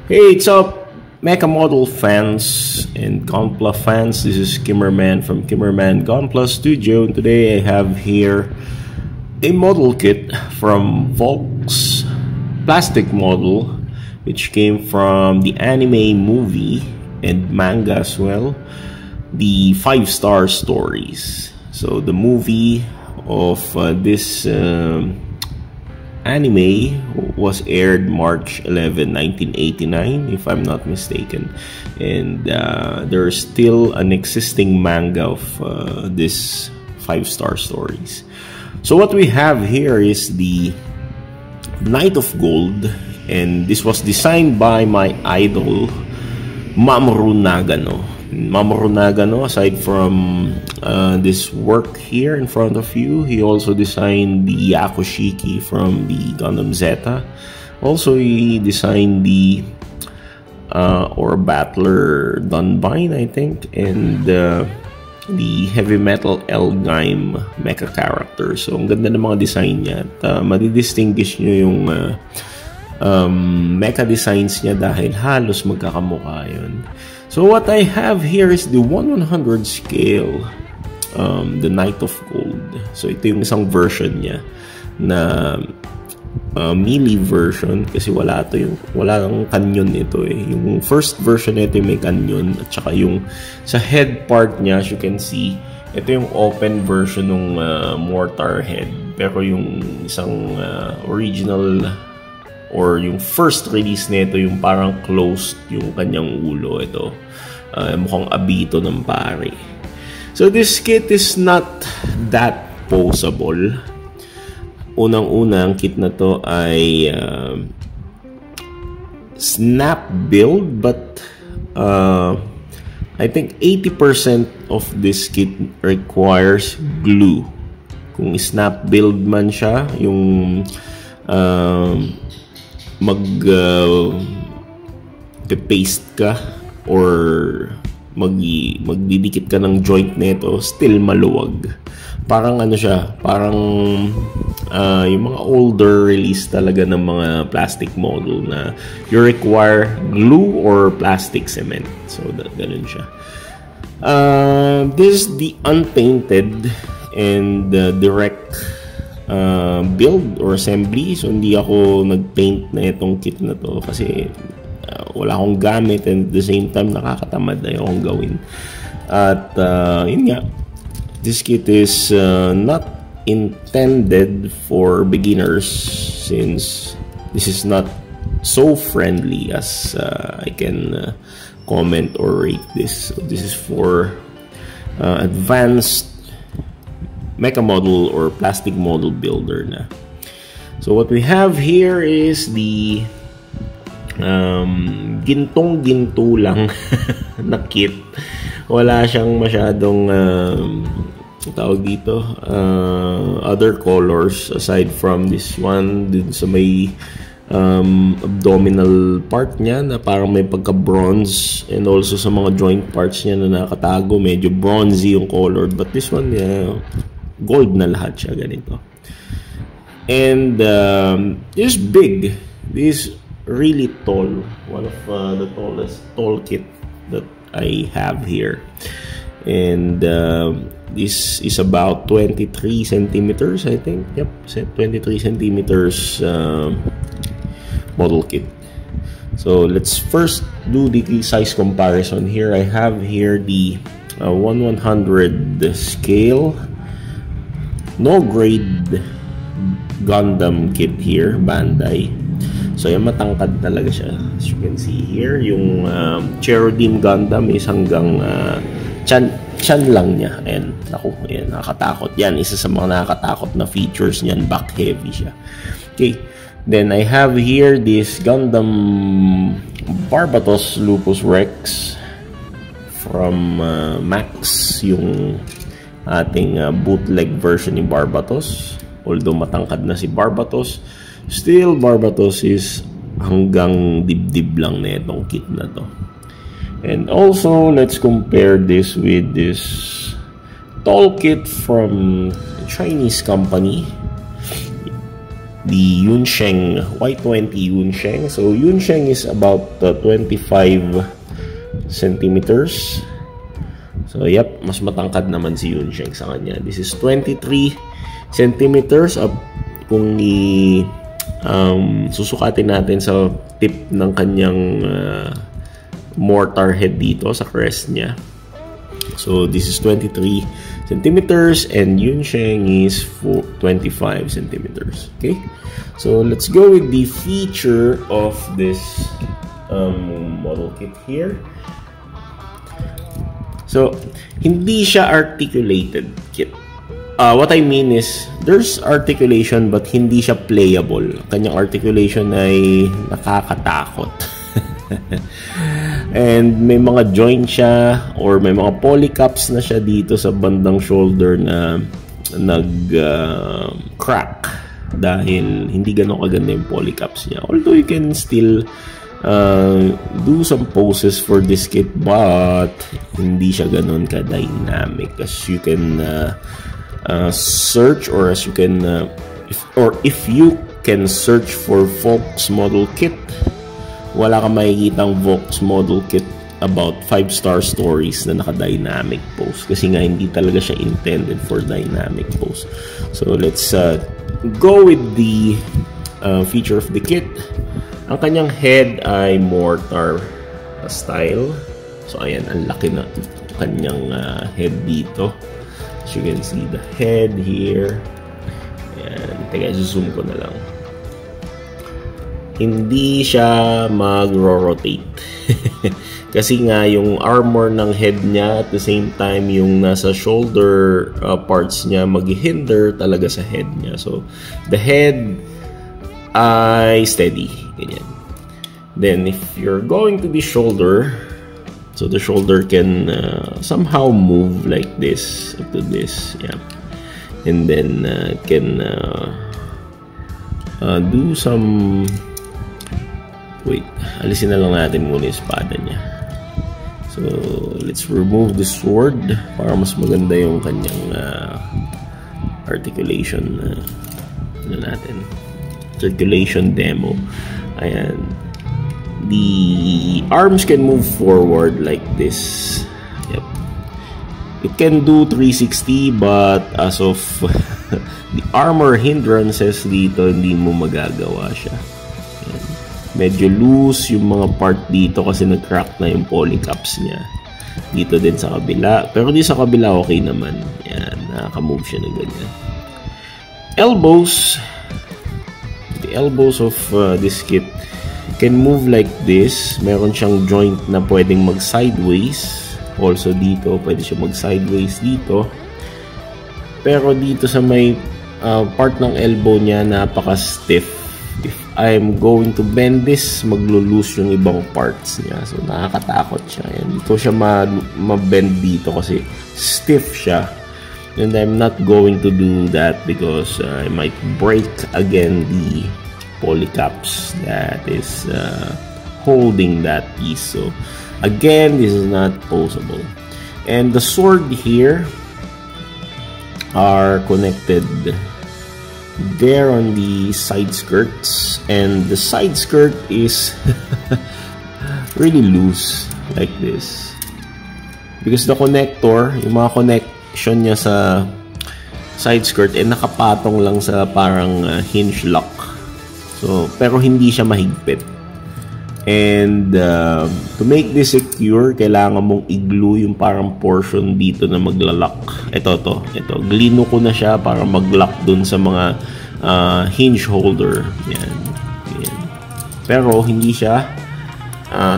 Hey, what's up, Mecha Model fans and Gunpla fans? This is Kimmerman from Kimmerman Gunpla Studio, and today I have here a model kit from Volks Plastic Model, which came from the anime movie and manga as well, the 5-Star Stories. So the movie of this anime was aired March 11, 1989, if I'm not mistaken, and there's still an existing manga of this 5-Star Stories. So what we have here is the Knight of Gold, and this was designed by my idol Mamoru Nagano. Mamoru Nagano, aside from this work here in front of you, he also designed the Yakushiki from the Gundam Zeta. Also, he designed the Or Battler Dunbine, I think, and the Heavy Metal Elgime mecha character. So, ang ganda ng mga design niya. At madidistinguish nyo yung mecha designs niya dahil halos magkakamukha yun. So what I have here is the 1/100 scale, the Knight of Gold. So ito yung isang version niya na melee version, kasi walang canyon ito eh. Yung first version nito may canyon, at saka yung sa head part niya, as you can see, ito yung open version ng mortar head. Pero yung isang original or yung first release nito, yung parang closed yung kanyang ulo. Ito mukhang abito ng pare. So this kit is not that posable. Unang-unang kit na to ay snap build, but I think 80% of this kit requires glue. Kung snap build man siya, yung paste ka or magdidikit ka ng joint nito, still maluwag. Parang ano siya, parang yung mga older release talaga ng mga plastic model na you require glue or plastic cement. So ganun siya. This is the unpainted and direct build or assembly. So hindi ako nagpaint na itong kit na to kasi wala akong gamit, and at the same time nakakatamad na akong gawin. At yun nga, this kit is not intended for beginners, since this is not so friendly as I can comment or rate this. So this is for advanced mecha model or plastic model builder na. So what we have here is the gintong-ginto lang na kit. Wala siyang masyadong tawag dito other colors aside from this one dun sa may abdominal part niya na parang may pagka-bronze, and also sa mga joint parts niya na nakatago, medyo bronzy yung color, but this one gold na lahat siya, ganito. And this is big. This is really tall. One of the tall kit that I have here. And this is about 23 centimeters, I think. Yep, 23 centimeters model kit. So let's first do the size comparison. Here I have here the 1/100 scale no grade Gundam kit here, Bandai. So yung matangkad talaga siya. As you can see here, yung Cherudim Gundam is hanggang chan lang niya. And naku, yan, nakakatakot. Yan, isa sa mga nakakatakot na features niyan, back heavy siya. Okay, then I have here this Gundam Barbatos Lupus Rex from Max, yung ating bootleg version ni Barbatos. Although matangkad na si Barbatos, still Barbatos is hanggang dibdib lang na itong kit na to. And also, let's compare this with this tall kit from a Chinese company. the Yunsheng Y20 Yunsheng. So Yunsheng is about 25 centimeters. So yep, mas matangkad naman si Yunsheng sa kanya. This is 23 centimeters up kung susukatin natin sa tip ng kanyang mortar head dito sa crest niya. So this is 23 centimeters and Yunsheng is 25 centimeters. Okay, so let's go with the feature of this model kit here. So hindi siya articulated kit. What I mean is there's articulation but hindi siya playable. Kanyang articulation ay nakakatakot. And may mga joint siya or may mga polycaps na siya dito sa bandang shoulder na nag-crack dahil hindi ganun kaganda yung polycaps niya. Although you can still do some poses for this kit but hindi siya ganun ka-dynamic as you can search or as you can if you can search for Volks model kit, wala kang makikitang Volks model kit about 5-star stories na naka-dynamic pose kasi nga hindi talaga siya intended for dynamic pose. So let's go with the feature of the kit. Ang kanyang head ay mortar style. So ayan, ang laki na kanyang head dito. As you can see the head here. Ayan, teka, zoom ko na lang. Hindi siya mag-rotate. Kasi nga yung armor ng head niya at the same time yung nasa shoulder parts niya mag-hinder talaga sa head niya. So the head ay steady. Ganyan. Then if you're going to the shoulder, so the shoulder can somehow move like this up to this. Yeah. And then can do some... Wait, alisin na lang natin muna yung espada niya. So, let's remove the sword para mas maganda yung kanyang articulation natin. Circulation demo. Ayan. The arms can move forward like this. Yep. It can do 360 but as of the armor hindrances dito, hindi mo magagawa siya. Medyo loose yung mga part dito kasi nag-crack na yung polycaps niya. Dito din sa kabila. Pero di sa kabila okay naman. Yan, nakaka-move siya ng ganyan. Elbows. The elbows of this kit can move like this. Meron siyang joint na pwedeng mag-sideways. Also dito, pwede siya mag-sideways dito. Pero dito sa may part ng elbow niya, napaka-stiff. If I'm going to bend this, maglo-loose yung ibang parts niya. So, nakakatakot siya. Hindi ko siya ma-bend dito kasi stiff siya. And I'm not going to do that because I might break again the polycaps that is holding that piece. So, again, this is not possible. And the sword here are connected there on the side skirts, and the side skirt is really loose like this because the connector, yung mga connection niya sa side skirt nakapatong lang sa parang hinge lock. So pero hindi siya mahigpit, and to make this secure kailangan mong i-glue yung parang portion dito na magla-lock. Ito glino ko na siya para mag-lock dun sa mga hinge holder. Yan. Pero hindi siya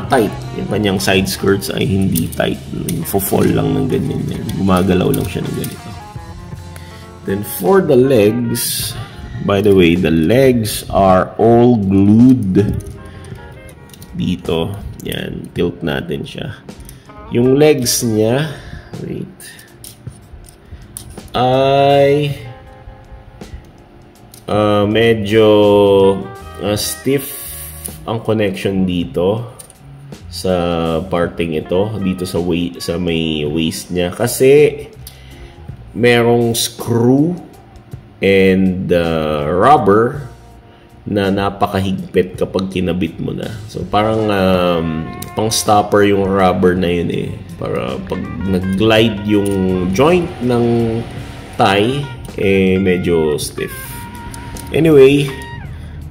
tight. Yung kanyang side skirts ay hindi tight. Fo-fall lang ng ganyan yan. Gumagalaw lang siya ng ganito. Then for the legs, by the way, the legs are all glued dito. Yan, tilt natin siya. Yung legs niya, wait, ay medyo stiff ang connection dito sa parting ito, dito sa may waist niya kasi merong screw and rubber na napakahigpit kapag kinabit mo na. So parang pang stopper yung rubber na yun eh. Para pag nag-glide yung joint ng tie, eh medyo stiff. Anyway,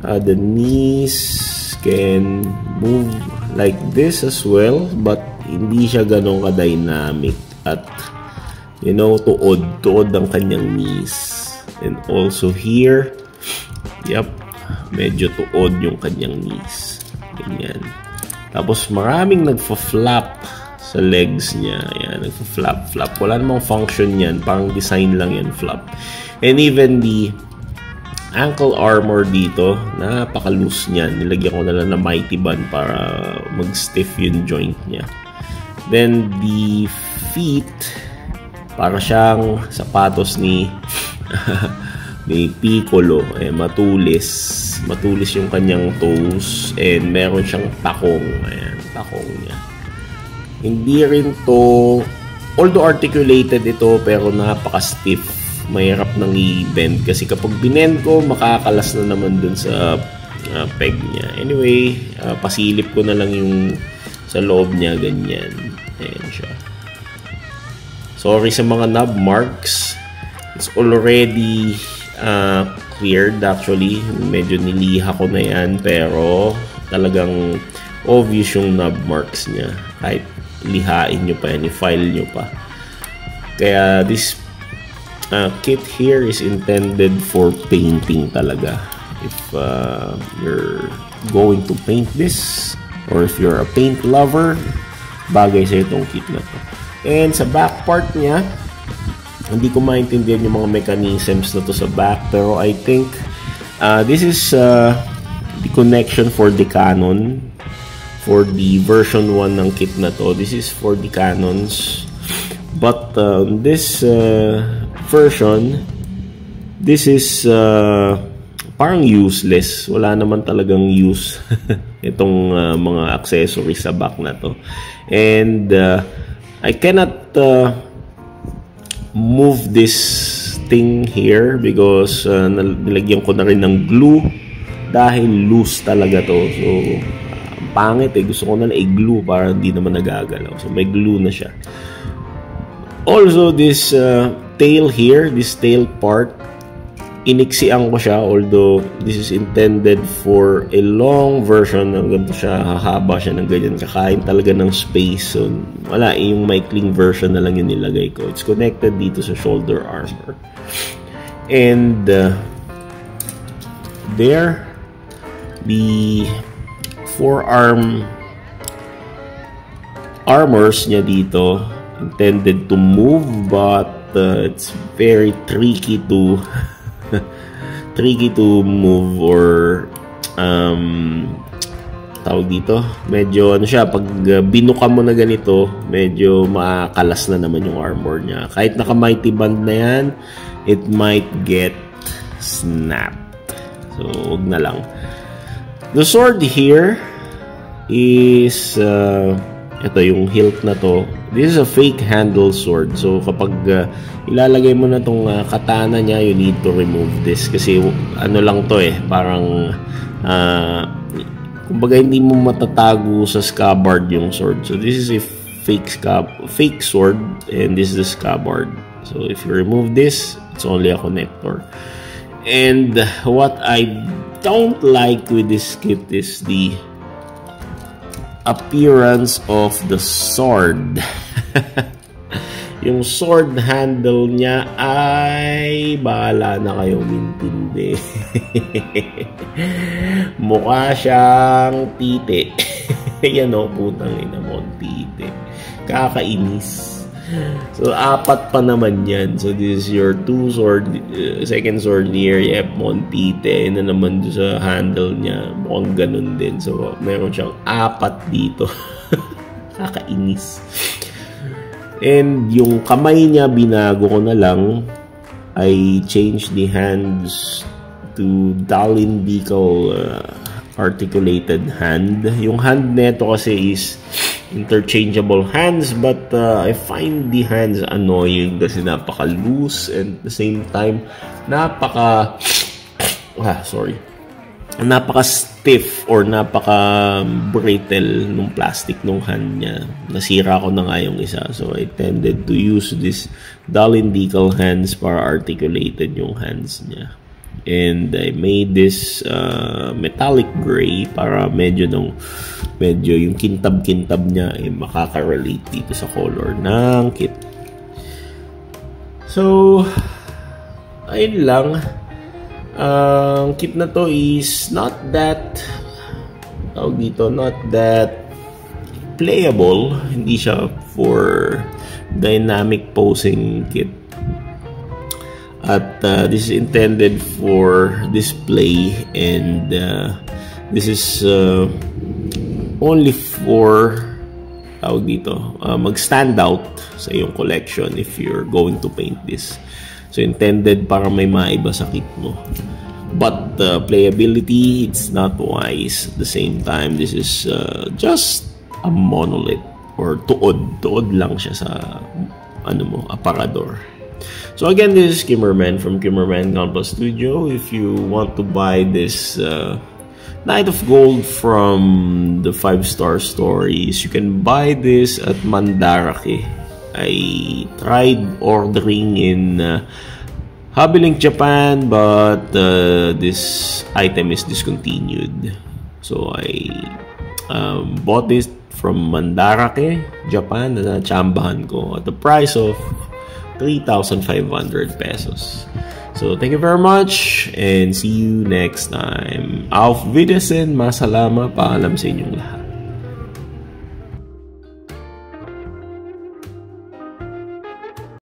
the knees can move like this as well, but hindi siya ganun ka-dynamic. At you know, tuod ang kanyang knees. And also here, yep, medyo tuod yung kanyang knees. Ganyan. Tapos maraming nagfa-flap sa legs niya. Ayan, nagfa-flap. Wala namang function yan. Parang design lang yan, flap. And even the ankle armor dito, napaka-loose niyan. Nilagyan ko na lang na mighty band para mag-stiff yung joint niya. Then the feet, para siyang sapatos ni ni Piccolo, matulis yung kanyang toes, and meron siyang takong. Ayan, takong niya. Hindi rin to, although articulated ito, pero napaka-stiff. Mahirap nang i-bend kasi kapag binend ko, makakalas na naman dun sa peg niya. Anyway, pasilip ko na lang yung sa loob niya, ganyan. Ayan siya. Sorry sa mga knob marks. It's already cleared actually. Medyo niliha ko na yan, pero talagang obvious yung knob marks niya. Kahit lihain nyo pa yan, i-file nyo pa. Kaya this kit here is intended for painting talaga. If you're going to paint this, or if you're a paint lover, bagay sa itong kit na to. And sa back part niya, hindi ko maintindihan yung mga mechanisms na to sa back, pero I think this is the connection for the Canon, for the version 1 ng kit na to. This is for the Canons, but this version, this is parang useless. Wala naman talagang use itong mga accessories sa back na to. And I cannot move this thing here because nilagyan ko na rin ng glue dahil loose talaga to. So pangit eh, gusto ko na i-glue para hindi naman nagagalaw. So may glue na siya. Also this tail here, this tail part, iniksian ko siya, although this is intended for a long version. Ng ganito siya, hahaba siya ng ganyan, kakain talaga ng space. So wala, yung maikling version na lang yung nilagay ko. It's connected dito sa shoulder armor. And there, the forearm armors niya dito intended to move, but it's very tricky to move, or tawag dito, medyo ano siya, pag binuka mo na ganito, medyo makakalas na naman yung armor niya. Kahit naka mighty band na yan, it might get snapped. So wag na lang. The sword here is ito yung hilt na to. This is a fake handle sword. So kapag ilalagay mo na tong katana niya, you need to remove this kasi ano lang to eh, parang kumbaga hindi mo matatago sa scabbard yung sword. So this is a fake sword, and this is the scabbard. So if you remove this, it's only a connector. And what I don't like with this kit is the appearance of the sword. Yung sword handle niya ay bahala na kayong intindi. Mukha siyang tite. Yan o, putang ina mo, tite. Kakainis. So, 4 pa naman yan. So, this is your second sword here. Yep, Montite. Na naman sa handle niya. Mukhang ganun din. So, meron siyang 4 dito. Kakainis. And yung kamay niya, binago ko na lang. I changed the hands to Dallin Decal articulated hand. Yung hand neto kasi is interchangeable hands, but I find the hands annoying kasi napaka-loose, and at the same time napaka-stiff or napaka-brittle nung plastic nung hand niya. Nasira ko na nga yung isa. So, I tended to use this Dahlen-Diekel hands para articulated yung hands niya. And I made this metallic gray para medyo yung kintab-kintab niya ay makaka-relate dito sa color ng kit. So, ayun lang. Ang kit na to is not that playable. Hindi siya for dynamic posing kit. At this is intended for display, and this is only for mag-stand out sa iyong collection if you're going to paint this. So, intended para may maiba sa kit mo. But playability, it's not wise. At the same time, this is just a monolith or tuod. Tuod lang siya sa aparador. So, again, this is Kimmerman from Kimmerman Gunpla Studio. If you want to buy this Knight of Gold from the 5-Star Stories, you can buy this at Mandarake. I tried ordering in Hobby-Link Japan, but this item is discontinued. So I bought this from Mandarake, Japan, na natsambahan ko at the price of 3,500 pesos. So thank you very much and see you next time. Auf Wiedersehen, masalama, paalam sa inyong lahat.